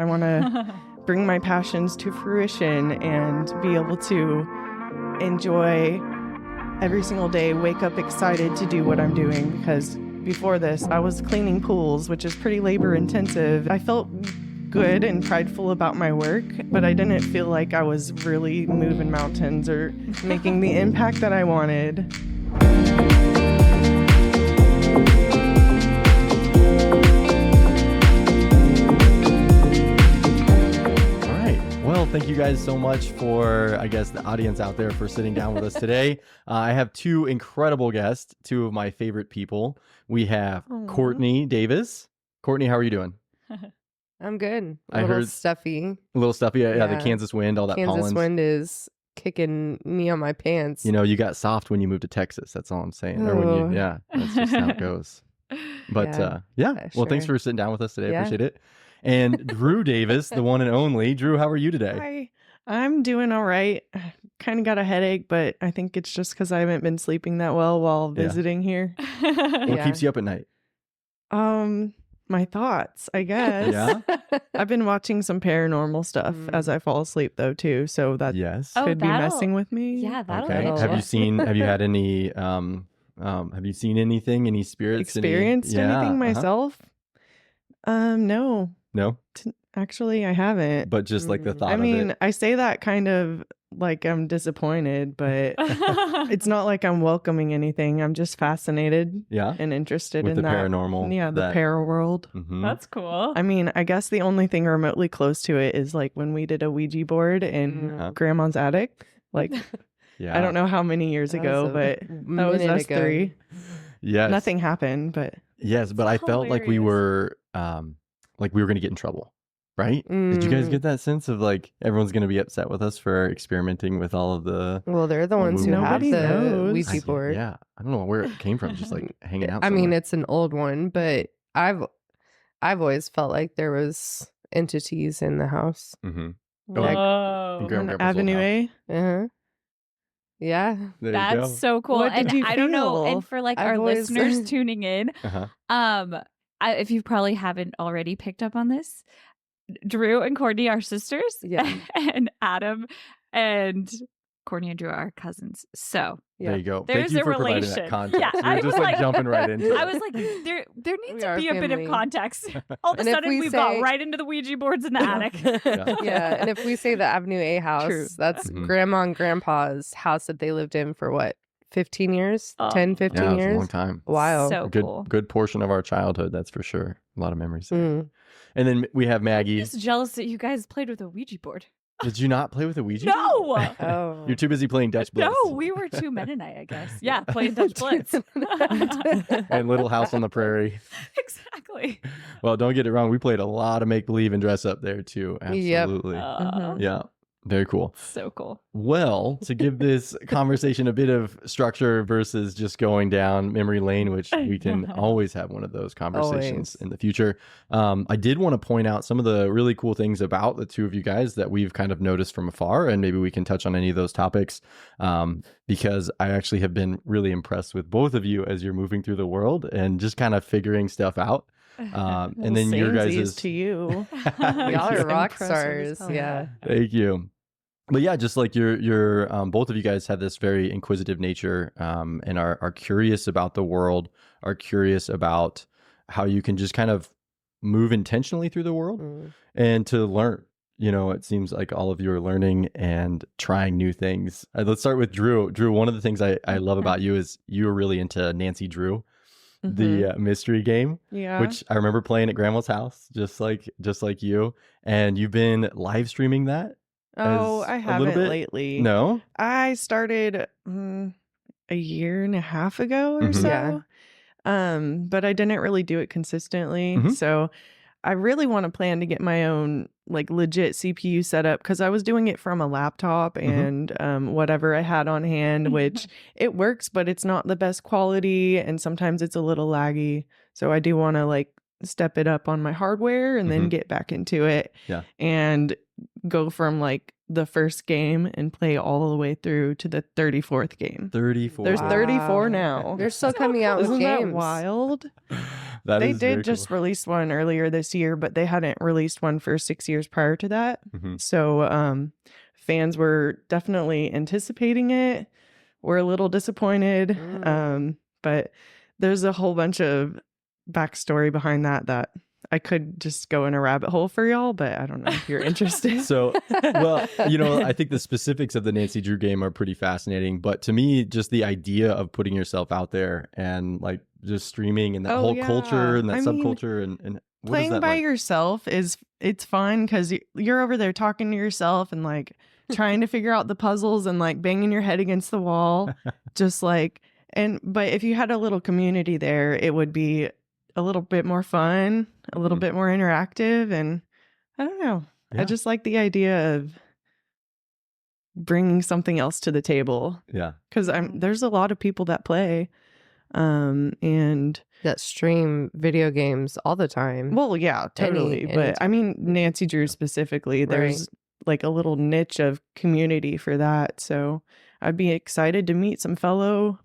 I want to bring my passions to fruition and be able to enjoy every single day, wake up excited to do what I'm doing, because before this, I was cleaning pools, which is pretty labor intensive. I felt good and prideful about my work, but I didn't feel like I was really moving mountains or making the impact that I wanted. Well, thank you guys so much for, I guess, the audience out there for sitting down with us today. I have two incredible guests, two of my favorite people. We have Cortney Davis. Cortney, how are you doing? I'm good. I heard stuffy. A little stuffy. Yeah, the Kansas wind, all that pollen. Kansas wind is kicking me on my pants. You know, you got soft when you moved to Texas. That's all I'm saying. Or when you, that's just how it goes. But well, thanks for sitting down with us today. I appreciate it. And Drew Davis, the one and only. Drew, how are you today? Hi, I'm doing all right. Kind of got a headache, but I think it's just because I haven't been sleeping that well while visiting here. What keeps you up at night? My thoughts, I guess. Yeah. I've been watching some paranormal stuff as I fall asleep though too, so that could be messing with me. Yeah, that'll Have you had any have you seen anything, any spirits, experienced anything myself? No. Actually, I haven't. But just like the thought I mean, of it. I say that kind of like I'm disappointed, but it's not like I'm welcoming anything. I'm just fascinated and interested with in the paranormal. Yeah, the para world. Mm-hmm. That's cool. I mean, I guess the only thing remotely close to it is like when we did a Ouija board in Grandma's attic. Like, I don't know how many years ago, but that was us three. Yes. Nothing happened, but... Yes, but I felt like we were going to get in trouble. Right? Did you guys get that sense of like everyone's going to be upset with us for experimenting with all of the... Well, they're the ones who have the Ouija board. Yeah. I don't know where it came from. Just like hanging out I somewhere. mean, it's an old one, but I've always felt like there was entities in the house. Mm-hmm. Whoa. On Avenue A? Uh-huh. Yeah. That's so cool. What did you I don't know. feel? And for like our listeners tuning in, if you probably haven't already picked up on this, Drew and Cortney are sisters. Yeah. And Adam and Cortney and Drew are cousins. So there you go. There's Thank you a for providing relation. that context. Yeah, You're just like jumping right into it. I was like, there needs to be a bit of context. All of a And sudden, we've got right into the Ouija boards in the attic. Yeah, and if we say the Avenue A house, that's Grandma and Grandpa's house that they lived in for what? 15 years? 10, 15 years? A long time. Wow. So cool. Good portion of our childhood, that's for sure. A lot of memories there. And then we have Maggie. I'm just jealous that you guys played with a Ouija board. Did you not play with a Ouija? No! Oh. You're too busy playing Dutch Blitz. No, we were too Mennonite, I guess. Yeah, playing Dutch Blitz. And Little House on the Prairie. Exactly. Well, don't get it wrong. We played a lot of make-believe and dress up there too. Absolutely. Yep. Yeah. Very cool. So cool. Well, to give this conversation a bit of structure versus just going down memory lane, which we can always have one of those conversations in the future. I did want to point out some of the really cool things about the two of you guys that we've kind of noticed from afar, and maybe we can touch on any of those topics because I actually have been really impressed with both of you as you're moving through the world and just kind of figuring stuff out. And then your guys' to you. Y'all are rock stars. Yeah. Thank you. But yeah, just like you're both of you guys have this very inquisitive nature and are curious about the world, are curious about how you can just kind of move intentionally through the world and to learn. You know, it seems like all of you are learning and trying new things. Let's start with Drew. Drew, one of the things I love about you is you're really into Nancy Drew, the mystery game, which I remember playing at Grandma's house, just like you. And you've been live streaming that. Oh, I haven't lately. No? I started a year and a half ago or so. But I didn't really do it consistently. So I really want to plan to get my own like legit CPU setup because I was doing it from a laptop and whatever I had on hand, which it works, but it's not the best quality and sometimes it's a little laggy. So I do want to like step it up on my hardware and then get back into it and go from like the first game and play all the way through to the 34th game. 34. There's 34 now. They're still coming out with Isn't games. that wild? That they is did very just cool. release one earlier this year, but they hadn't released one for 6 years prior to that. So fans were definitely anticipating it. We're a little disappointed. But there's a whole bunch of backstory behind that I could just go in a rabbit hole for y'all, but I don't know if you're interested. So, well, I think the specifics of the Nancy Drew game are pretty fascinating. But to me, just the idea of putting yourself out there and like just streaming and that whole culture and that subculture and what playing is that by like? yourself it's fun because you're over there talking to yourself and like trying to figure out the puzzles and like banging your head against the wall, just like. But if you had a little community there, it would be a little bit more fun, a little bit more interactive. And I don't know. Yeah. I just like the idea of bringing something else to the table. Yeah. Because there's a lot of people that play and that stream video games all the time. Well, yeah, totally. But I mean, Nancy Drew specifically, there's like a little niche of community for that. So I'd be excited to meet some fellow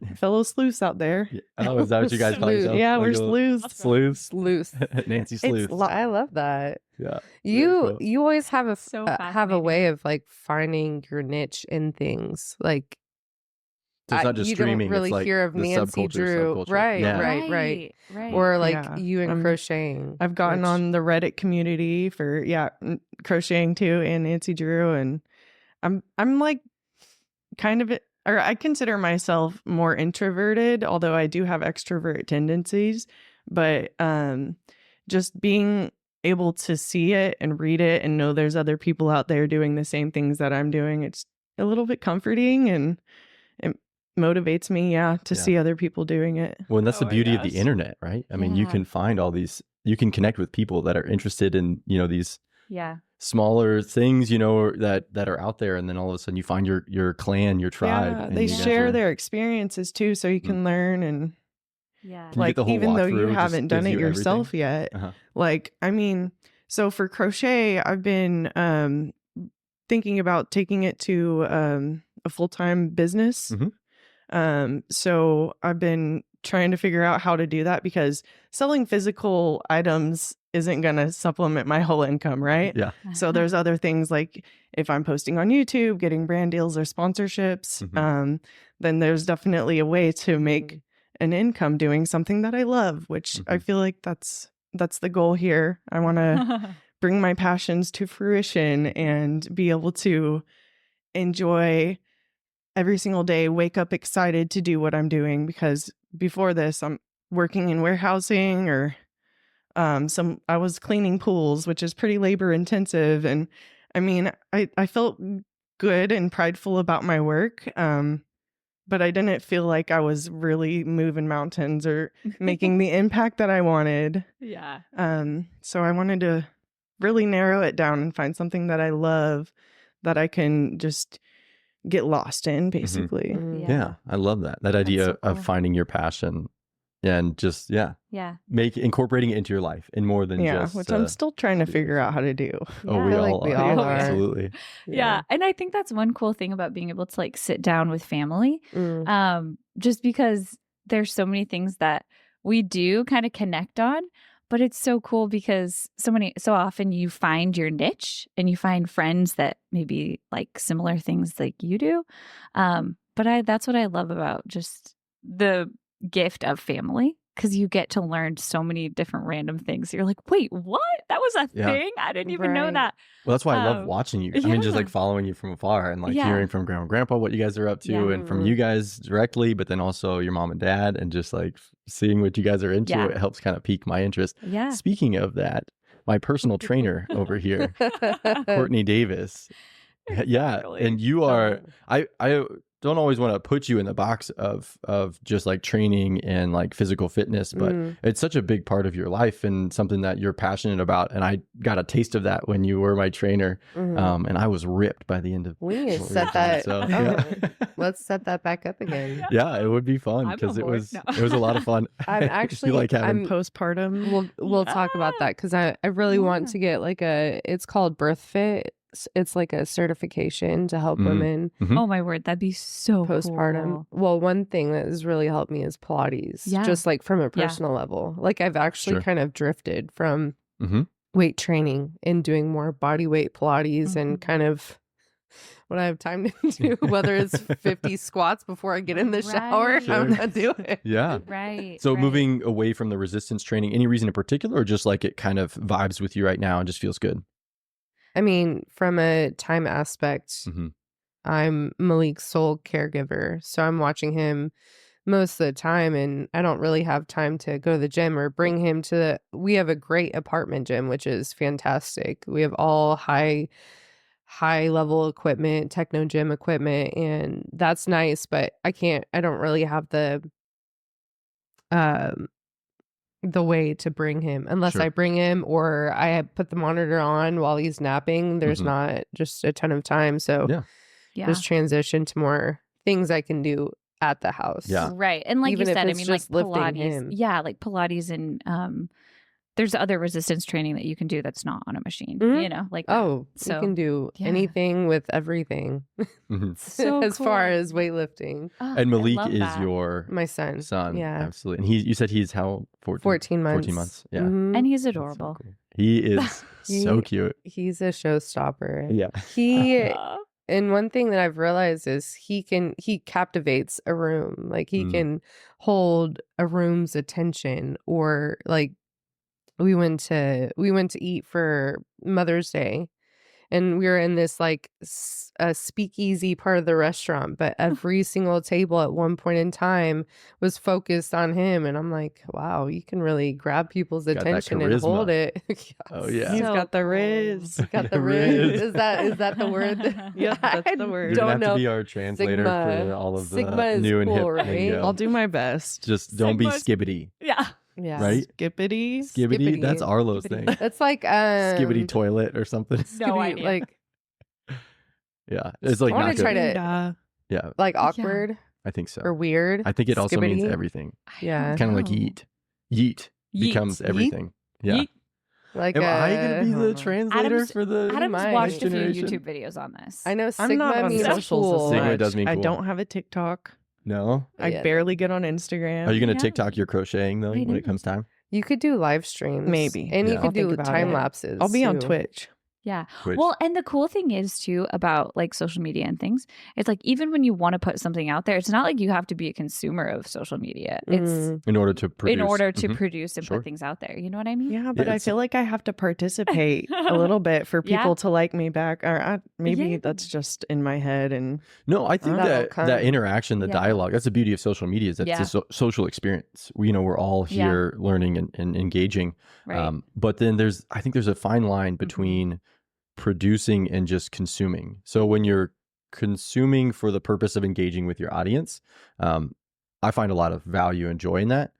sleuths out there. Oh, is that what you guys call yourself? Yeah, we're sleuths. Sleuths. Nancy Sleuth. I love that. Yeah. You always have have a way of like finding your niche in things. Like so it's not just you streaming, don't really it's like hear of the Nancy Drew. subculture. Right. Or like you in crocheting. I've gotten on the Reddit community for crocheting too, and Nancy Drew, and I'm like kind of or I consider myself more introverted, although I do have extrovert tendencies. But just being able to see it and read it and know there's other people out there doing the same things that I'm doing, it's a little bit comforting and it motivates me, to see other people doing it. Well, and that's the beauty of the internet, right? I mean, you can find all these, you can connect with people that are interested in, these smaller things, that are out there. And then all of a sudden you find your clan, your tribe. Yeah, they share their experiences too, so you can learn and like, even though you haven't done it yourself yet. Like, I mean, so for crochet, I've been thinking about taking it to a full-time business. So I've been trying to figure out how to do that because selling physical items isn't going to supplement my whole income, right? Yeah. So there's other things like if I'm posting on YouTube, getting brand deals or sponsorships, then there's definitely a way to make an income doing something that I love, which I feel like that's the goal here. I want to bring my passions to fruition and be able to enjoy every single day, wake up excited to do what I'm doing, because before this I'm working in warehousing or I was cleaning pools, which is pretty labor intensive. And I mean, I felt good and prideful about my work. But I didn't feel like I was really moving mountains or making the impact that I wanted. Yeah. So I wanted to really narrow it down and find something that I love that I can just get lost in, basically. Yeah, I love that. That idea so cool. of finding your passion and just, incorporating it into your life in more than just... which I'm still trying to figure out how to do. Oh, we all are. are. Absolutely. Yeah. And I think that's one cool thing about being able to like sit down with family. Just because there's so many things that we do kind of connect on, but it's so cool because so often you find your niche and you find friends that maybe like similar things like you do. But that's what I love about just the gift of family, because you get to learn so many different random things. You're like, wait, what? That was a thing? I didn't even know that. Well, that's why I love watching you. I mean, just like following you from afar and like hearing from grandma and grandpa what you guys are up to and from you guys directly, but then also your mom and dad, and just like seeing what you guys are into. It helps kind of pique my interest. Yeah. Speaking of that, my personal trainer over here, Cortney Davis. Yeah. And you are, I don't always want to put you in the box of just like training and like physical fitness, but it's such a big part of your life and something that you're passionate about. And I got a taste of that when you were my trainer. And I was ripped by the end of we need to set that. So, let's set that back up again. Yeah, it would be fun because it was a lot of fun. I'm actually I'm postpartum. We'll talk about that because I really want to get like it's called Birth Fit. it's like a certification to help women Oh my word, that'd be so postpartum. cool. Well, one thing that has really helped me is Pilates, just like from a personal level. Like I've actually kind of drifted from weight training and doing more body weight Pilates and kind of when I have time to do, whether it's 50 squats before I get in the shower, I'm not doing it. Yeah. Right. So moving away from the resistance training, any reason in particular, or just like it kind of vibes with you right now and just feels good? I mean, from a time aspect, I'm Malik's sole caregiver. So I'm watching him most of the time, and I don't really have time to go to the gym or bring him to we have a great apartment gym, which is fantastic. We have all high level equipment, techno gym equipment, and that's nice, but I don't really have the way to bring him unless I bring him or I put the monitor on while he's napping. There's not just a ton of time. So just transition to more things I can do at the house. Yeah. Right. And like Even you if said, I it's mean, just like lifting Pilates. him. Yeah, like Pilates and there's other resistance training that you can do that's not on a machine, you know, like you can do anything with everything so as far as weightlifting. And Malik is your my son. Yeah, absolutely. And you said he's how 14 months. 14 months. Yeah. And he's adorable. So cool. He is so cute. He's a showstopper. Yeah. And one thing that I've realized is he captivates a room. Like he can hold a room's attention, or like we went to eat for Mother's Day, and we were in this like a speakeasy part of the restaurant, but every single table at one point in time was focused on him, and I'm like, wow, you can really grab people's attention and hold it. Yes. Oh yeah, he's got the riz. Got the riz. Is that the word? Yeah, that's the word. You're gonna have to be our translator for all of the new and hip. Right? I'll do my best. Just don't be skibbity. Yeah. Yeah. Right? Skibbity. That's Arlo's thing. That's like skibbity toilet or something. No idea. Like yeah, it's like I want not to try good. to Yeah, like awkward I think so. or weird. I think it also means Skibbity. everything. Yeah. Kind of like yeet. Yeet becomes everything. Yeah. Yeet. Like Am I gonna be the translator Adam's- for the Adam's might. watched a few generation? YouTube videos on this. I know I'm Sigma not on means socials cool. as Sigma much. does mean I cool. don't have a TikTok. No? I Yeah. barely get on Instagram. Are you gonna Yeah. TikTok your crocheting though when it comes time? You could do live streams. Maybe. And you Yeah. could I'll think do about time it. lapses. I'll be on too. Twitch. Yeah. Twitch. Well, and the cool thing is too about like social media and things, it's like even when you want to put something out there, it's not like you have to be a consumer of social media. It's in order to produce. in order to produce and Sure. put things out there. You know what I mean? Yeah, but I it's- feel like I have to participate a little bit for Yeah. people to like me back. Or maybe Yeah. that's just in my head. And No, I think That'll that come. interaction, the Yeah. dialogue, that's the beauty of social media, is that's Yeah. the social experience. We're all here learning and engaging. Right. But then I think there's a fine line between producing and just consuming. So when you're consuming for the purpose of engaging with your audience, I find a lot of value and joy in that.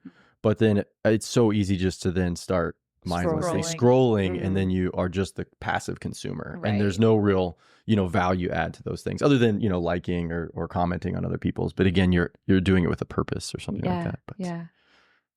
But then it's so easy just to then start mindlessly scrolling, and then you are just the passive consumer, and there's no real value add to those things other than liking or commenting on other people's. But again, you're doing it with a purpose or something like that. But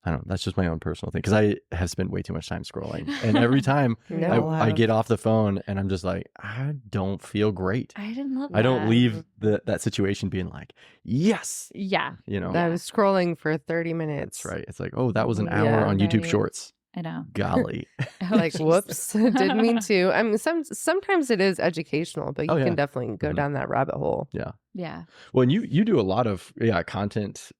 I don't know. That's just my own personal thing, because I have spent way too much time scrolling, and every time I get off the phone and I'm just like, I don't feel great. I didn't love that. I don't leave that situation being like, yes. Yeah. I was scrolling for 30 minutes. That's right. It's like, oh, that was an hour on YouTube Shorts. I know. Golly. Like, whoops, didn't mean to. I mean, sometimes it is educational, but you can definitely go down that rabbit hole. Yeah. Yeah. Well, and you do a lot of content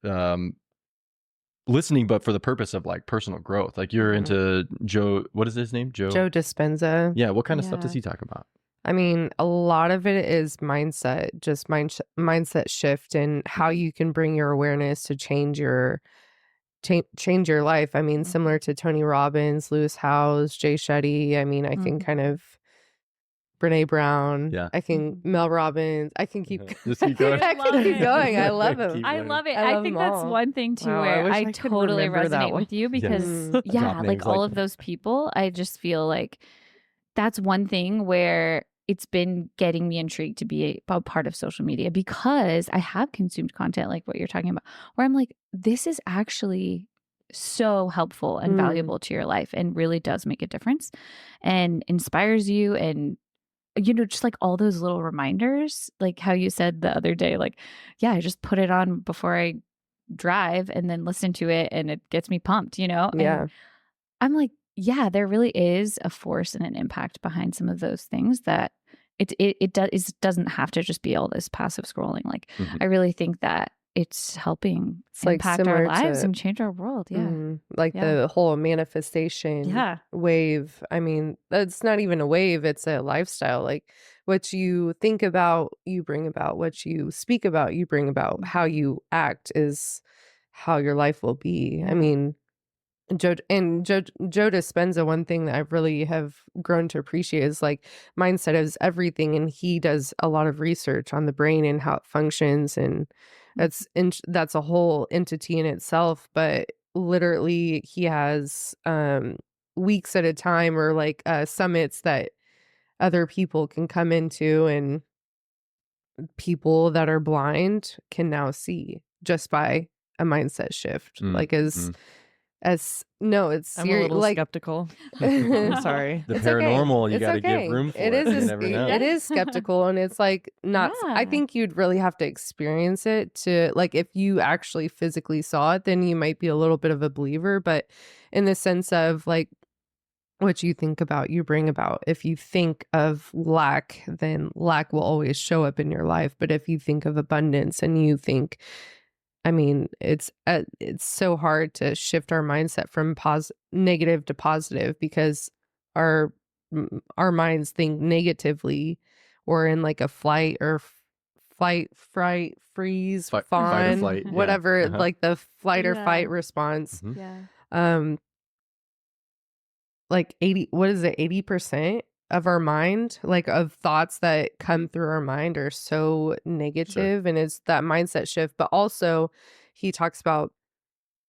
listening, but for the purpose of like personal growth. Like you're into Joe, what is his name? Joe Dispenza. Yeah. What kind of stuff does he talk about? I mean, a lot of it is mindset, just mindset shift, and how you can bring your awareness to change your life. I mean, similar to Tony Robbins, Lewis Howes, Jay Shetty. I mean, I can kind of Brene Brown. Yeah. I can Mel Robbins. I can keep Just keep going. I can keep going. I love him. I love it. I I love think them that's all. one thing too Wow, I where wish I I could totally remember that resonate one. with you, because Drop like names all like of that. those people, I just feel like that's one thing where it's been getting me intrigued to be a part of social media, because I have consumed content like what you're talking about, where I'm like, this is actually so helpful and valuable to your life and really does make a difference and inspires you and just like all those little reminders, like how you said the other day, like, yeah, I just put it on before I drive and then listen to it and it gets me pumped, Yeah. And I'm like, yeah, there really is a force and an impact behind some of those things that it doesn't have to just be all this passive scrolling. Like, I really think that it's helping impact our lives and change our world. Yeah. Like the whole manifestation wave. I mean, that's not even a wave. It's a lifestyle. Like what you think about, you bring about. What you speak about, you bring about. How you act is how your life will be. I mean, Joe Dispenza, one thing that I really have grown to appreciate is like mindset is everything. And he does a lot of research on the brain and how it functions. And that's a whole entity in itself. But literally he has weeks at a time or like summits that other people can come into, and people that are blind can now see just by a mindset shift. Like no, it's I'm a little skeptical. I'm sorry. The paranormal, you got to give room for it. It is. You never know. It is skeptical, and it's like not. I think you'd really have to experience it to like. If you actually physically saw it, then you might be a little bit of a believer. But in the sense of like what you think about, you bring about. If you think of lack, then lack will always show up in your life. But if you think of abundance and you think, I mean, it's so hard to shift our mindset from negative to positive because our minds think negatively or in like a flight or fright, freeze, fawn, fight or flight, whatever, like the flight or fight response. Like 80% of our mind, like of thoughts that come through our mind are so negative. And it's that mindset shift. But also he talks about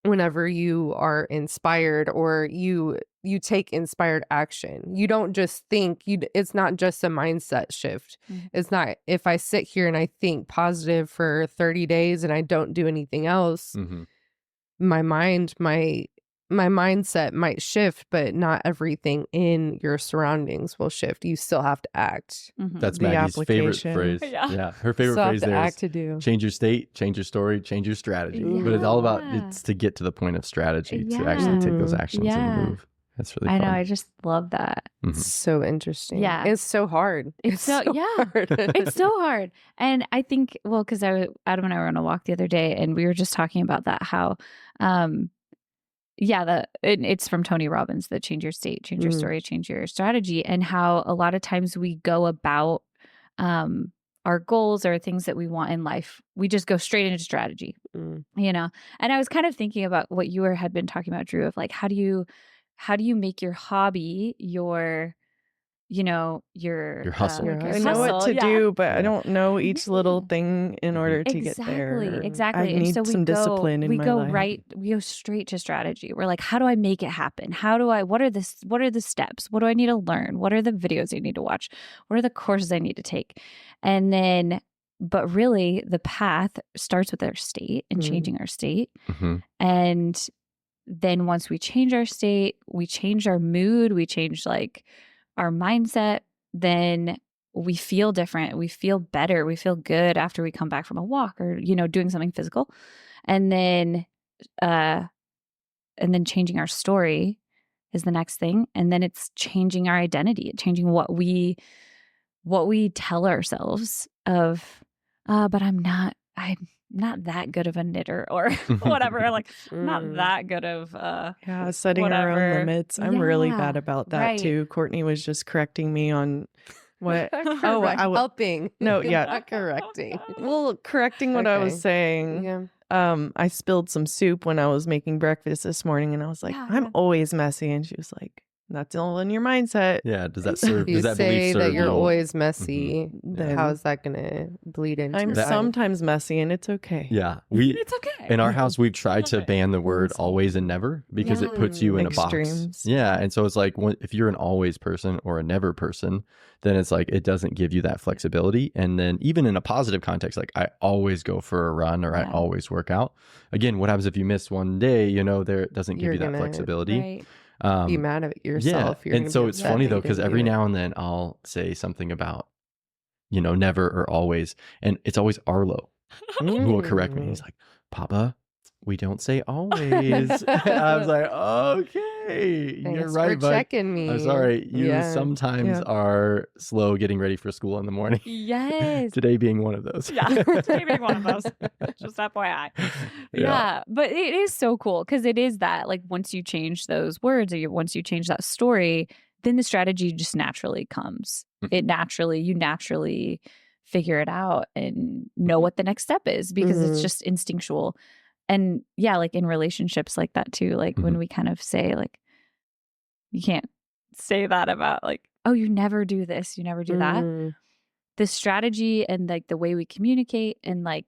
whenever you are inspired or you take inspired action, you don't just think, it's not just a mindset shift. It's not, if I sit here and I think positive for 30 days and I don't do anything else, my mindset might shift, but not everything in your surroundings will shift. You still have to act. That's Maggie's favorite phrase. Yeah. Her favorite phrase there is change your state, change your story, change your strategy. But it's all about, it's to get to the point of strategy, to actually take those actions and move. That's really fun. I know. I just love that. It's so interesting. Yeah. It's so hard. It's so hard. It's so hard. And I think, well, because Adam and I were on a walk the other day and we were just talking about that, how, it's from Tony Robbins, the change your state, change your story, change your strategy, and how a lot of times we go about our goals or things that we want in life. We just go straight into strategy, And I was kind of thinking about what you had been talking about, Drew, of like, how do you make your hobby your hustle. I know what to do, but I don't know each little thing in order to get there. Exactly. I need some discipline in my life. We go straight to strategy. We're like, how do I make it happen? What are the steps? What do I need to learn? What are the videos I need to watch? What are the courses I need to take? And then, but really the path starts with our state and changing our state. And then once we change our state, we change our mood, we change like our mindset, then we feel different. We feel better. We feel good after we come back from a walk or, doing something physical. And then changing our story is the next thing. And then it's changing our identity, changing what we tell ourselves of, but I'm not that good of a knitter or whatever. Like, not that good of setting whatever. our own limits. I'm really bad about that too. Courtney was just correcting me on what helping. No, not correcting. Well, correcting what I was saying. I spilled some soup when I was making breakfast this morning, and I was like, I'm always messy, and she was like, that's all in your mindset. Yeah. Does that serve? You does that say belief serve that you're you? always messy. Then how is that going to bleed into? I'm sometimes messy, and it's okay. Yeah, it's okay. In our house, we've tried to ban the word always and never because it puts you in Extremes. a box. Yeah, and so it's like if you're an always person or a never person, then it's like it doesn't give you that flexibility. And then even in a positive context, like I always go for a run or I always work out. Again, what happens if you miss one day? There it doesn't give you that flexibility. Right. be mad at yourself. Yeah. And so it's funny though, because every now and then I'll say something about, never or always. And it's always Arlo who will correct me. He's like, Papa, we don't say always. I was like, okay, Thanks you're right, for bud. checking me. I'm sorry. You sometimes are slow getting ready for school in the morning. Yes. Today being one of those. Yeah, today being one of those. Just FYI. Yeah. But it is so cool because it is that, like, once you change those words or once you change that story, then the strategy just naturally comes. You naturally figure it out and know what the next step is because it's just instinctual. And yeah, like in relationships like that too, like when we kind of say like, you can't say that about like, oh, you never do this, you never do that. The strategy and like the way we communicate and like,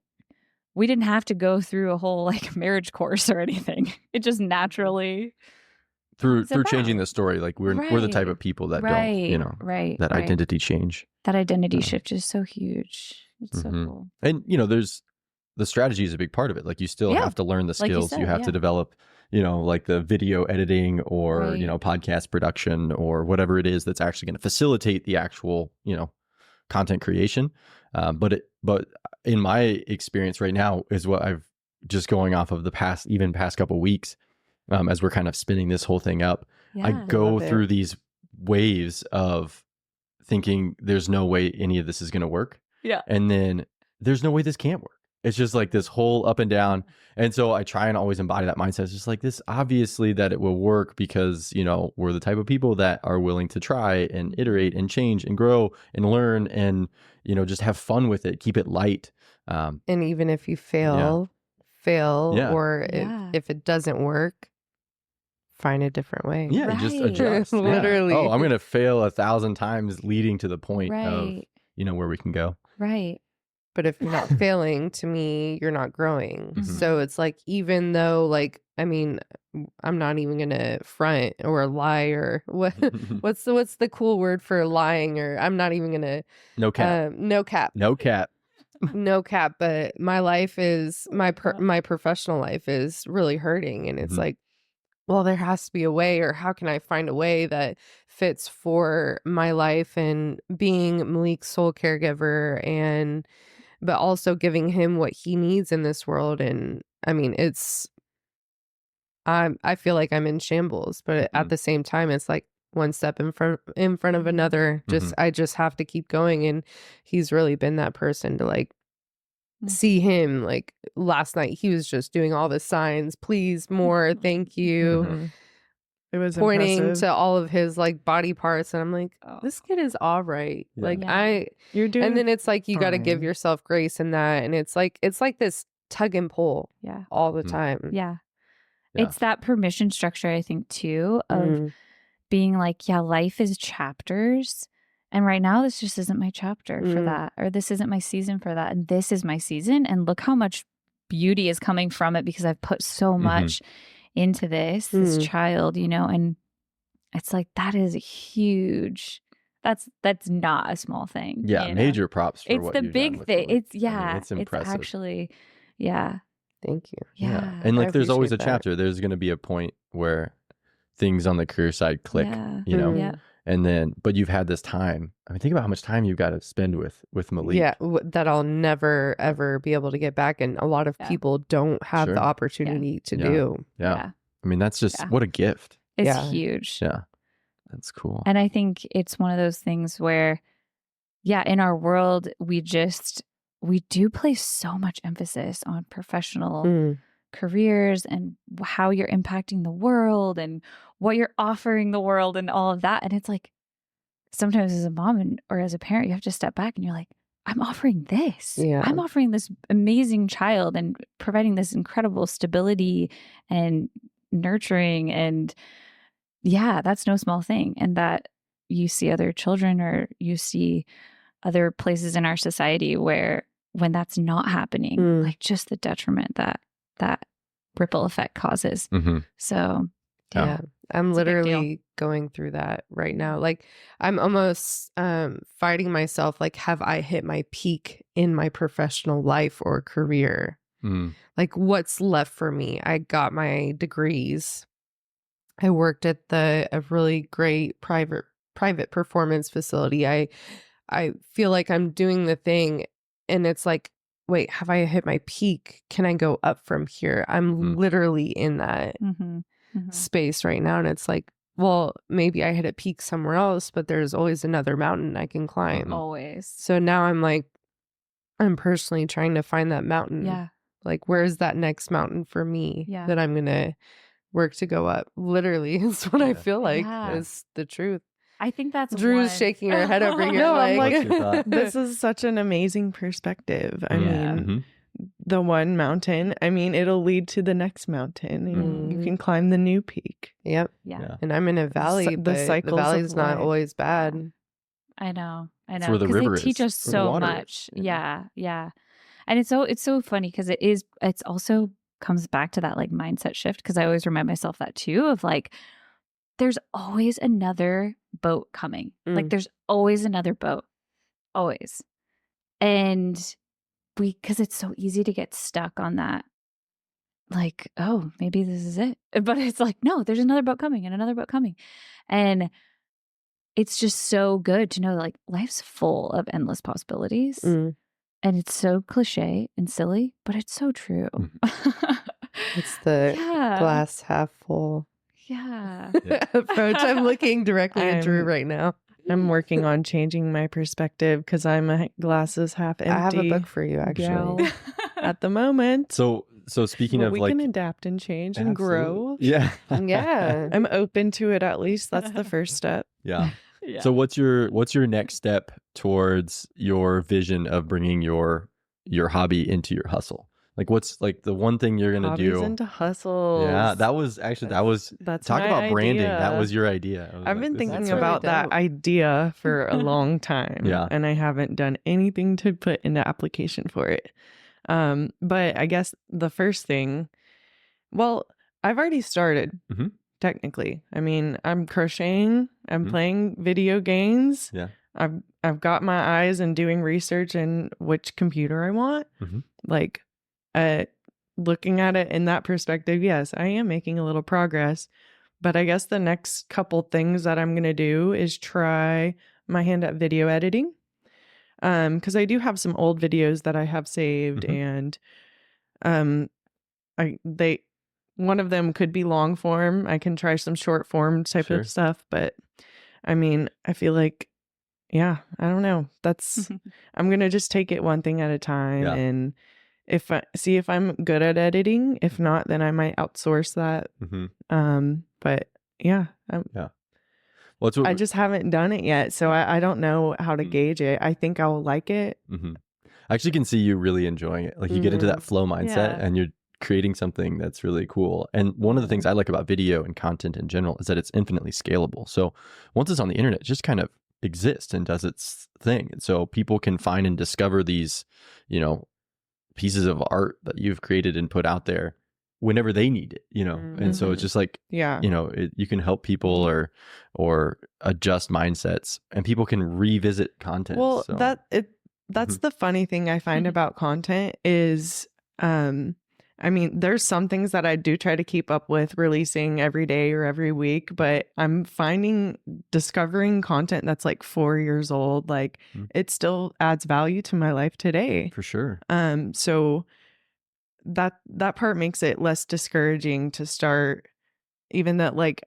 we didn't have to go through a whole like marriage course or anything. It just naturally through changing the story. Like we're the type of people that don't, that identity change. That identity shift is so huge. It's so cool. And the strategy is a big part of it. Like you still have to learn the skills. Like you have to develop, like the video editing or, podcast production or whatever it is that's actually going to facilitate the actual, content creation. But in my experience right now is what I've just going off of the past couple of weeks, as we're kind of spinning this whole thing up, I go through these waves of thinking there's no way any of this is going to work. Yeah. And then there's no way this can't work. It's just like this whole up and down. And so I try and always embody that mindset. It's just like this, obviously that it will work because, we're the type of people that are willing to try and iterate and change and grow and learn and, just have fun with it, keep it light. And even if you fail, or if it doesn't work, find a different way. Yeah, just adjust. Literally. Oh, I'm going to fail 1,000 times leading to the point of, where we can go. Right. But if you're not failing, to me, you're not growing. So it's like, even though, like, I mean, I'm not even gonna front or lie or what's the cool word for lying, or I'm not even gonna no cap. But my life is my professional life is really hurting, and it's like, well, there has to be a way, or how can I find a way that fits for my life and being Malik's sole caregiver, but also giving him what he needs in this world. And I mean, I feel like I'm in shambles, but at the same time, it's like one step in front of another. I just have to keep going. And he's really been that person to like see him. Like last night, he was just doing all the signs, please, more, thank you. It was pointing impressive. to all of his like body parts, and I'm like, this kid is all right. Like you're doing, and then it's like you got to give yourself grace in that, and it's like this tug and pull, all the time. Yeah. It's that permission structure, I think, too, of being like, life is chapters, and right now this just isn't my chapter for that, or this isn't my season for that, and this is my season, and look how much beauty is coming from it because I've put so much into this child, and it's like, that is huge. That's not a small thing. Yeah, major props for it's what the you've big done thing. with It's impressive. It's actually, Thank you. Yeah. And like, there's always a chapter. There's going to be a point where things on the career side click, and then, but you've had this time. I mean, think about how much time you've got to spend with Malik. Yeah, that I'll never, ever be able to get back. And a lot of people don't have the opportunity to do. Yeah. I mean, that's just, what a gift. It's huge. Yeah. That's cool. And I think it's one of those things where, in our world, we do place so much emphasis on professional careers and how you're impacting the world and what you're offering the world and all of that. And it's like, sometimes as a mom or as a parent, you have to step back and you're like, I'm offering this. I'm offering this amazing child and providing this incredible stability and nurturing. And that's no small thing. And that you see other children or you see other places in our society where when that's not happening, like just the detriment that ripple effect causes. So I'm literally going through that right now. Like, I'm almost fighting myself. Like, have I hit my peak in my professional life or career? Like, what's left for me? I got my degrees. I worked at a really great private performance facility. I feel like I'm doing the thing and it's like, wait, have I hit my peak? Can I go up from here? I'm literally in that space right now. And it's like, well, maybe I hit a peak somewhere else, but there's always another mountain I can climb. Always. So now I'm like, I'm personally trying to find that mountain. Yeah. Like, where's that next mountain for me that I'm going to work to go up? Literally is what I feel like is the truth. I think that's Drew's shaking her head over here. No, I'm like this is such an amazing perspective. I mean, the one mountain, I mean, it'll lead to the next mountain and you can climb the new peak. Yep. Yeah. And I'm in a valley, but the valley's not always bad. I know. That's where the river they teach us so much. Yeah. And it's so funny because it's also comes back to that like mindset shift, because I always remind myself that too, of like, there's always another boat coming. Like there's always another boat. Always. And because it's so easy to get stuck on that. Like, oh, maybe this is it. But it's like, no, there's another boat coming and another boat coming. And it's just so good to know like life's full of endless possibilities. And it's so cliche and silly, but it's so true. It's the glass half full approach. I'm looking directly at Drew right now. I'm working on changing my perspective because I'm a glasses half empty. I have a book for you, actually. At the moment. So speaking of we like, can adapt and change and grow. Yeah. I'm open to it. At least that's the first step. Yeah. So what's your next step towards your vision of bringing your hobby into your hustle? Like what's like the one thing you're going to do? Hobbies into hustles. Yeah, that's talk about branding. That was your idea. I've been thinking about that idea for a long time. And I haven't done anything to put into application for it. But I guess the first thing, well, I've already started technically. I mean, I'm crocheting, I'm playing video games. Yeah. I've got my eyes and doing research in which computer I want. Like looking at it in that perspective, yes, I am making a little progress. But I guess the next couple things that I'm going to do is try my hand at video editing. Because I do have some old videos that I have saved, and one of them could be long form. I can try some short form type of stuff, but I mean, I feel like, I don't know. That's I'm gonna just take it one thing at a time, and if I'm good at editing. If not, then I might outsource that. But I just haven't done it yet, so I don't know how to gauge it. I think I'll like it. I actually can see you really enjoying it. Like you get into that flow mindset and you're creating something that's really cool. And one of the things I like about video and content in general is that it's infinitely scalable. So once it's on the internet, it just kind of exists and does its thing. And so people can find and discover these, pieces of art that you've created and put out there whenever they need it, and so it's just like, you can help people or adjust mindsets, and people can revisit content. Well, that's the funny thing I find about content is, I mean, there's some things that I do try to keep up with releasing every day or every week, but I'm discovering content that's like 4 years old. Like it still adds value to my life today. For sure. So that part makes it less discouraging to start, even that like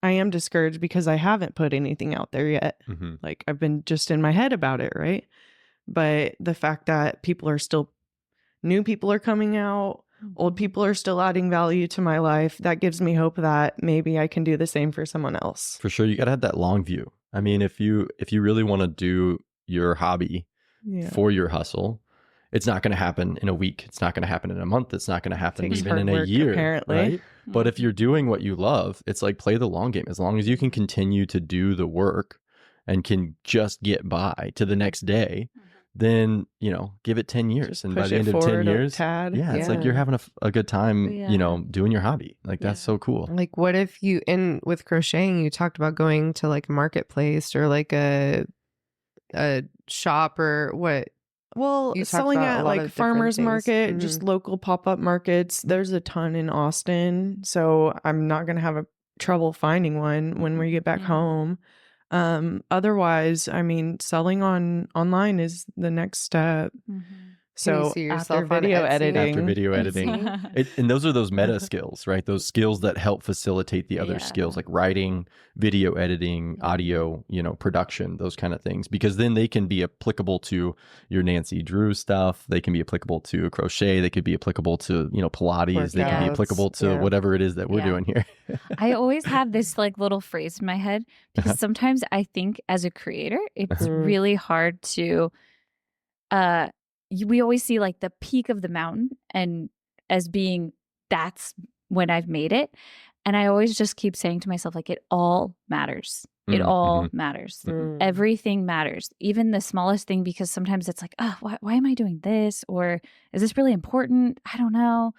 I am discouraged because I haven't put anything out there yet. Like I've been just in my head about it. Right. But the fact that new people are coming out, old people are still adding value to my life, that gives me hope that maybe I can do the same for someone else. For sure. You got to have that long view. I mean, if you really want to do your hobby for your hustle, it's not going to happen in a week. It's not going to happen in a month. It's not going to happen even in a year. Apparently. Right? But if you're doing what you love, it's like play the long game. As long as you can continue to do the work and can just get by to the next day, then, give it 10 years. Just and by the end of 10 years, it's like you're having a good time, doing your hobby. Like that's so cool. Like what if with crocheting, you talked about going to like a marketplace or like a shop or what? Well, selling at like farmers market, just local pop-up markets. There's a ton in Austin. So I'm not going to have a trouble finding one when we get back home. Otherwise, I mean, selling online is the next step. So yourself after video editing, and those are those meta skills, right? Those skills that help facilitate the other skills like writing, video editing, audio, production, those kind of things, because then they can be applicable to your Nancy Drew stuff. They can be applicable to crochet. They could be applicable to, Pilates. They can be applicable to whatever it is that we're doing here. I always have this like little phrase in my head because sometimes I think as a creator, it's really hard to, we always see like the peak of the mountain and as being that's when I've made it. And I always just keep saying to myself, like, it all matters. It all matters. Everything matters, even the smallest thing, because sometimes it's like, oh, why am I doing this? Or is this really important? I don't know.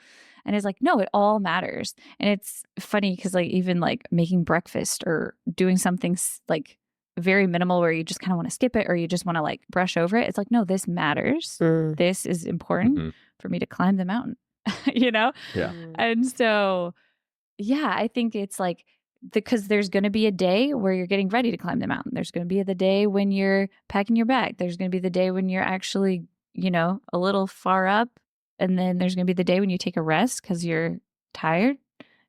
And it's like, no, it all matters. And it's funny because like even like making breakfast or doing something like very minimal where you just kind of want to skip it or you just want to like brush over it. It's like, no, this matters. This is important for me to climb the mountain, Yeah. And so, yeah, I think it's like, because there's going to be a day where you're getting ready to climb the mountain. There's going to be the day when you're packing your bag. There's going to be the day when you're actually, a little far up. And then there's going to be the day when you take a rest because you're tired.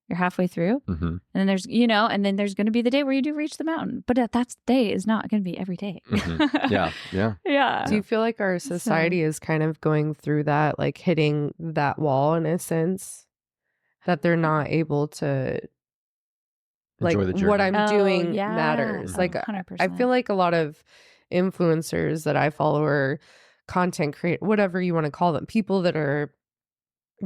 You're halfway through. And then there's, and then there's going to be the day where you do reach the mountain. But that day is not going to be every day. Yeah. Do you feel like our society is kind of going through that, like hitting that wall in a sense, that they're not able to, like, what I'm doing matters. Like, 100%. I feel like a lot of influencers that I follow or content create, whatever you want to call them, people that are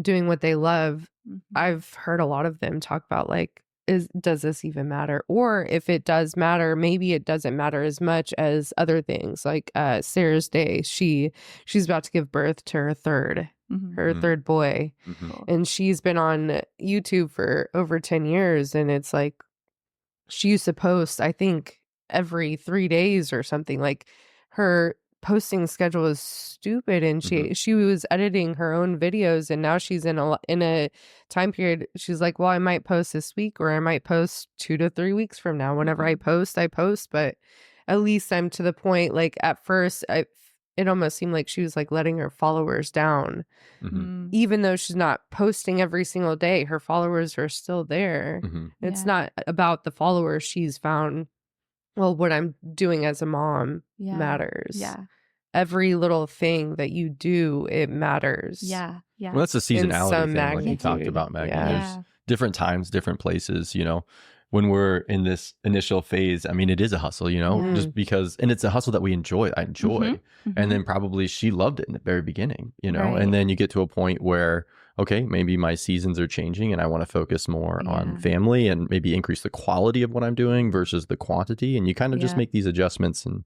doing what they love, I've heard a lot of them talk about like, does this even matter? Or if it does matter, maybe it doesn't matter as much as other things. Like Sarah's Day, she's about to give birth to her third boy, and she's been on YouTube for over 10 years, and it's like she used to post, I think, every 3 days or something. Like her posting schedule is stupid, and she was editing her own videos, and now she's in a time period. She's like, well, I might post this week, or I might post 2 to 3 weeks from now. Whenever I post, but at least I'm to the point. Like at first, it almost seemed like she was like letting her followers down, even though she's not posting every single day. Her followers are still there. It's not about the followers she's found. Well, what I'm doing as a mom matters. Every little thing that you do, it matters. Yeah. Well, that's a seasonality thing, like you talked about, Maggie. There's different times, different places, when we're in this initial phase. I mean, it is a hustle, just because, and it's a hustle that we enjoy. I enjoy. And then probably she loved it in the very beginning, and then you get to a point where, okay, maybe my seasons are changing and I want to focus more on family and maybe increase the quality of what I'm doing versus the quantity. And you kind of just make these adjustments and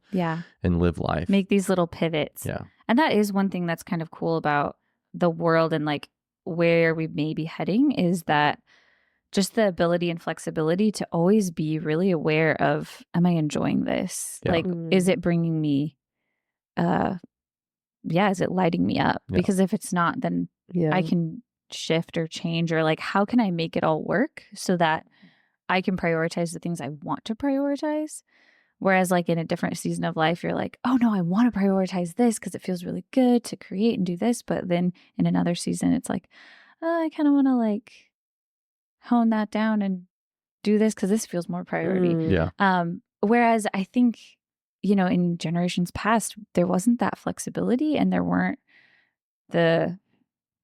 live life. Make these little pivots. Yeah. And that is one thing that's kind of cool about the world and like where we may be heading, is that just the ability and flexibility to always be really aware of, am I enjoying this? Like, is it bringing me, is it lighting me up? Because if it's not, then I can shift or change, or like, how can I make it all work so that I can prioritize the things I want to prioritize? Whereas like in a different season of life, you're like, oh no, I want to prioritize this because it feels really good to create and do this. But then in another season, it's like, I kind of want to like hone that down and do this because this feels more priority. Whereas I think, in generations past, there wasn't that flexibility, and there weren't there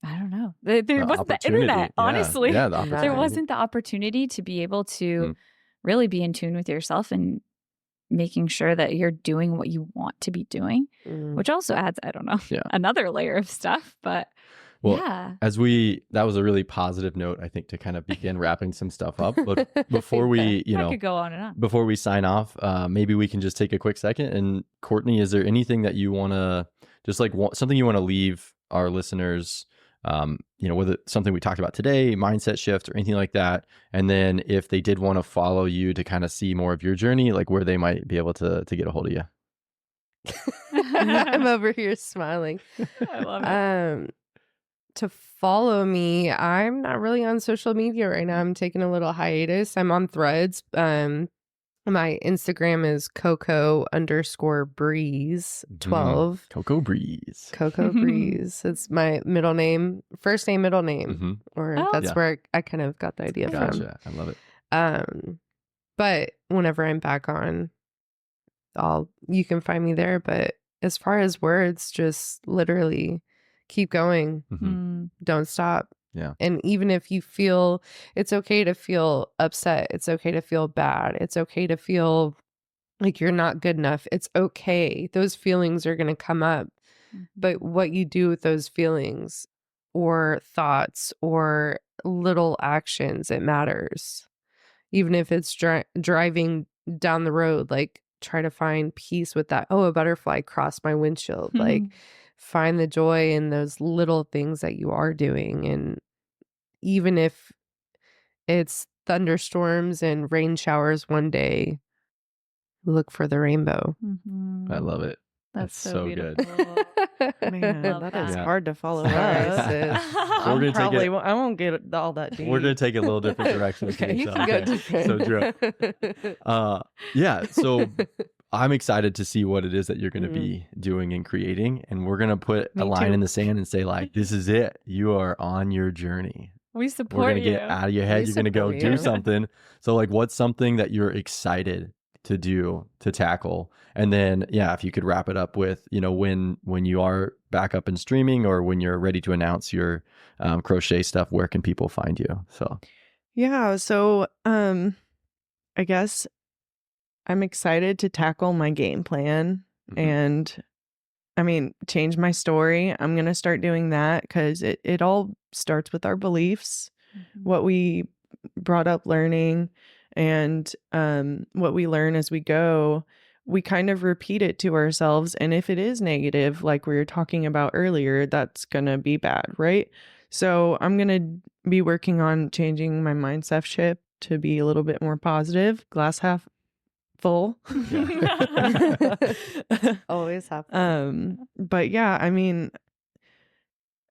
wasn't the internet, honestly. There wasn't the opportunity to be able to really be in tune with yourself and making sure that you're doing what you want to be doing, which also adds, another layer of stuff. But that was a really positive note, I think, to kind of begin wrapping some stuff up. But before we, I could go on and on. Before we sign off, maybe we can just take a quick second. And Cortney, is there anything that you want to just like something you want to leave our listeners, whether it's something we talked about today, mindset shift or anything like that. And then if they did want to follow you to kind of see more of your journey, like where they might be able to get a hold of you. I'm over here smiling. I love it. to follow me, I'm not really on social media right now. I'm taking a little hiatus. I'm on Threads. My Instagram is Coco_Breeze12. Coco Breeze. Coco Breeze. It's my middle name, first name, middle name. Or that's where I kind of got the idea from. Gotcha. I love it. But whenever I'm back on, you can find me there. But as far as words, just literally keep going. Don't stop. Yeah. And even if you feel, it's okay to feel upset. It's okay to feel bad. It's okay to feel like you're not good enough. It's okay. Those feelings are going to come up. But what you do with those feelings or thoughts or little actions, it matters. Even if it's driving down the road, like try to find peace with that. Oh, a butterfly crossed my windshield. Like find the joy in those little things that you are doing. And even if it's thunderstorms and rain showers one day, look for the rainbow. I love it. That's so good. Man, that is hard to follow up. So we're gonna I won't get all that deep. We're going to take a little different direction. Okay, you can go different. So Drew. So I'm excited to see what it is that you're going to be doing and creating. And we're going to put a line in the sand and say, like, this is it. You are on your journey. We support We're going to get out of your head. You're going to go do something. So, like, what's something that you're excited to do, to tackle? And then, if you could wrap it up with, when you are back up and streaming, or when you're ready to announce your crochet stuff, where can people find you? So, I guess I'm excited to tackle my game plan and change my story. I'm going to start doing that because it all starts with our beliefs, what we brought up learning, and what we learn as we go. We kind of repeat it to ourselves. And if it is negative, like we were talking about earlier, that's going to be bad, right? So I'm going to be working on changing my mindset shift to be a little bit more positive, glass half full. Always have. But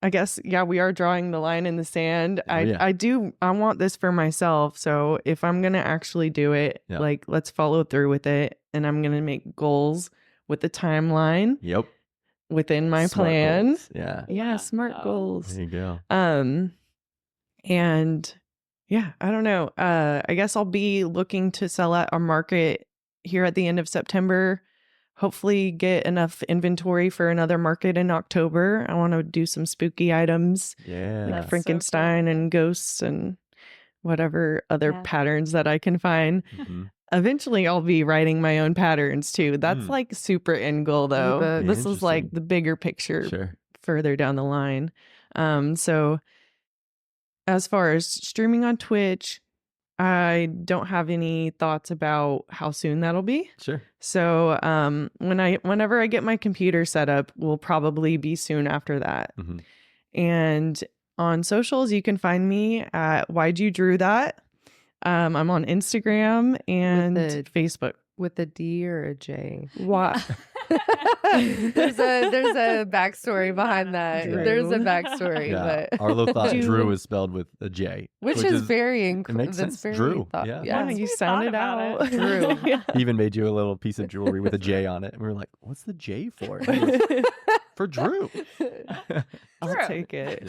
I guess, we are drawing the line in the sand. I want this for myself. So if I'm going to actually do it, like, let's follow through with it. And I'm going to make goals with the timeline. Yep. Within my Smart plan. Goals. Smart goals. There you go. And I don't know. I guess I'll be looking to sell at our market here at the end of September. Hopefully get enough inventory for another market in October. I want to do some spooky items. Like Frankenstein and ghosts and whatever other patterns that I can find. Eventually I'll be writing my own patterns too. That's like super end goal though. This is like the bigger picture further down the line. So as far as streaming on Twitch, I don't have any thoughts about how soon that'll be. So whenever I get my computer set up, will probably be soon after that. And on socials, you can find me at Why'd You Drew That. I'm on Instagram and Facebook. With a D or a J? Why? There's a backstory behind that. Drew. There's a backstory. But Arlo thought Drew is spelled with a J. Which is very it makes sense. Very Drew. You sounded out. Drew. He even made you a little piece of jewelry with a J on it. And we were like, what's the J for? For Drew. I'll take it.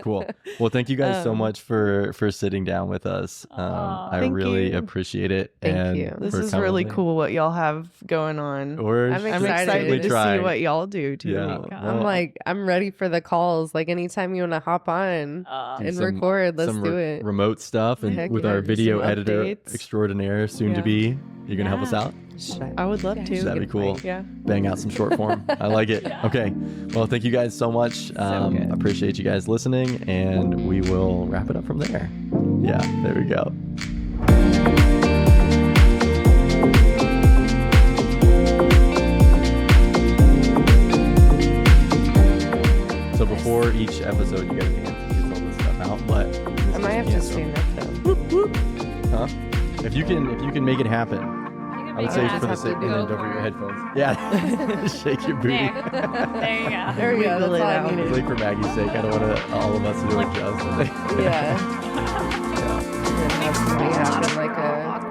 Cool. Well, thank you guys so much for sitting down with us. I really appreciate it. Thank you. This is really cool what y'all have going on. I'm excited to see what y'all do too. I'm ready for the calls. Like anytime you want to hop on and record, let's do it. Remote stuff and with our video editor extraordinaire soon to be. You're going to help us out? I would love to. That'd be cool. Bang out some short form. I like it. Okay. Well, thank you guys so much. Appreciate you guys listening, and we will wrap it up from there. There we go. So before each episode, you guys get all this stuff out, but I might have to stand up though. Huh? If you can make it happen. I would say for the sake, and then don't forget your headphones. Yeah, shake your booty. There you go. There we go. That's all I needed. Like for Maggie's sake, I don't want all of us to do it just. Yeah. And then have somebody happen like a